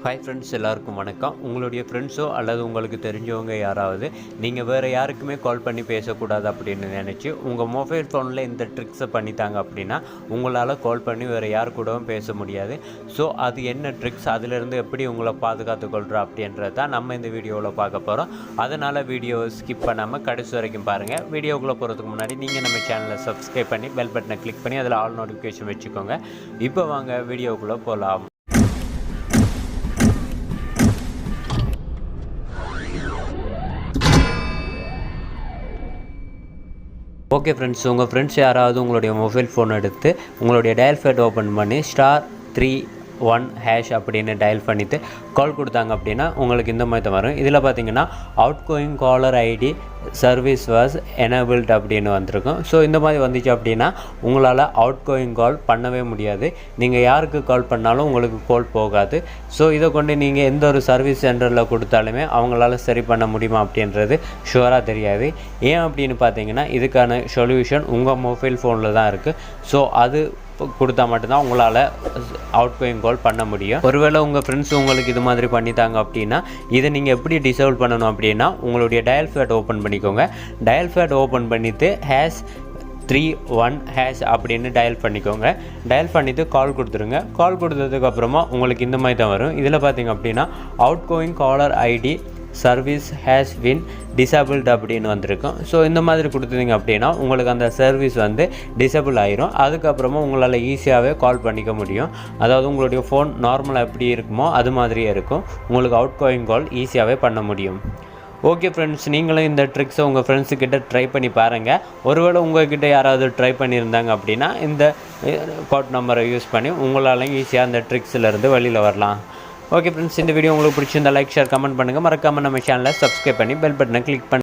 Hi friends, எல்லாருக்கும் வணக்கம். உங்களுடைய ஃப்ரெண்ட்ஸோ அல்லது உங்களுக்கு தெரிஞ்சவங்க யாராவது நீங்கள் வேறு யாருக்குமே கால் பண்ணி பேசக்கூடாது அப்படின்னு நினச்சி உங்கள் மொபைல் ஃபோனில் இந்த ட்ரிக்ஸை பண்ணித்தாங்க அப்படின்னா உங்களால் கால் பண்ணி வேறு யார் கூடவும் பேச முடியாது. ஸோ அது என்ன ட்ரிக்ஸ், அதிலிருந்து எப்படி உங்களை பாதுகாத்துக்கொள்கிறோம் அப்படின்றது தான் நம்ம இந்த வீடியோவில் பார்க்க போகிறோம். அதனால் வீடியோவை ஸ்கிப் பண்ணாமல் கடைசி வரைக்கும் பாருங்கள். வீடியோக்குள்ளே போகிறதுக்கு முன்னாடி நீங்கள் நம்ம சேனலை சப்ஸ்கிரைப் பண்ணி பெல் பட்டனை கிளிக் பண்ணி அதில் ஆல் நோட்டிஃபிகேஷன் வச்சுக்கோங்க. இப்போ வாங்க வீடியோக்குள்ளே போகலாம். ஓகே ஃப்ரெண்ட்ஸ், உங்கள் ஃப்ரெண்ட்ஸ் யாராவது உங்களுடைய மொபைல் ஃபோன் எடுத்து உங்களுடைய டயல் பேட் ஓப்பன் பண்ணி *31# அப்படின்னு டயல் பண்ணிவிட்டு கால் கொடுத்தாங்க அப்படின்னா உங்களுக்கு இந்த மாதிரி தான் வரும். இதில் பார்த்தீங்கன்னா out going collar ID service was enabled அப்படின்னு வந்திருக்கும். ஸோ இந்த மாதிரி வந்துச்சு அப்படின்னா உங்களால் அவுட் கோயிங் கால் பண்ணவே முடியாது. நீங்கள் யாருக்கு கால் பண்ணாலும் உங்களுக்கு கால் போகாது. ஸோ இதை கொண்டு நீங்கள் எந்த ஒரு சர்வீஸ் சென்டரில் கொடுத்தாலுமே அவங்களால சரி பண்ண முடியுமா அப்படின்றது ஷுவராக தெரியாது. ஏன் அப்படின்னு பார்த்தீங்கன்னா இதுக்கான சொல்யூஷன் உங்கள் மொபைல் ஃபோனில் தான் இருக்குது. ஸோ அது கொடுத்தா மட்டும்தான் உங்களால் அவுட் கோயிங் கால் பண்ண முடியும். ஒருவேளை உங்கள் ஃப்ரெண்ட்ஸ் உங்களுக்கு இது மாதிரி பண்ணித்தாங்க அப்படின்னா இதை நீங்கள் எப்படி டிசேபிள் பண்ணணும் அப்படின்னா உங்களுடைய டயல் பேட் ஓப்பன் பண்ணிக்கோங்க. டயல் பேட் ஓப்பன் பண்ணிவிட்டு #31# அப்படின்னு டயல் பண்ணிக்கோங்க. டயல் பண்ணிவிட்டு கால் கொடுத்துருங்க. கால் கொடுத்ததுக்கப்புறமா உங்களுக்கு இந்த மாதிரி தான் வரும். இதில் பார்த்தீங்க அப்படின்னா out going collar ID service has been disabled அப்படின்னு வந்திருக்கும். ஸோ இந்த மாதிரி கொடுத்தீங்க அப்படின்னா உங்களுக்கு அந்த சர்வீஸ் டிசேபிள் ஆயிரும். அதுக்கப்புறமா உங்களால் ஈஸியாகவே கால் பண்ணிக்க முடியும். அதாவது உங்களுடைய ஃபோன் நார்மலாக எப்படி இருக்குமோ அது மாதிரியே இருக்கும். உங்களுக்கு அவுட் கோயிங் கால் ஈஸியாகவே பண்ண முடியும். ஓகே ஃப்ரெண்ட்ஸ், நீங்களும் இந்த ட்ரிக்ஸை உங்கள் ஃப்ரெண்ட்ஸுக்கிட்ட ட்ரை பண்ணி பாருங்கள். ஒருவேளை உங்கள்கிட்ட யாராவது ட்ரை பண்ணியிருந்தாங்க அப்படின்னா இந்த கோட் நம்பரை யூஸ் பண்ணி உங்களாலையும் ஈஸியாக அந்த ட்ரிக்ஸிலேருந்து வெளியில் வரலாம். ஓகே ஃப்ரெண்ட்ஸ், இந்த வீடியோ உங்களுக்கு பிடிச்சிருந்தா லைக், ஷேர், கமெண்ட் பண்ணுங்கள். மறக்காமல் நம்ம சேனலை சப்ஸ்கிரைப் பண்ணி பெல் பட்டனை கிளிக் பண்ணி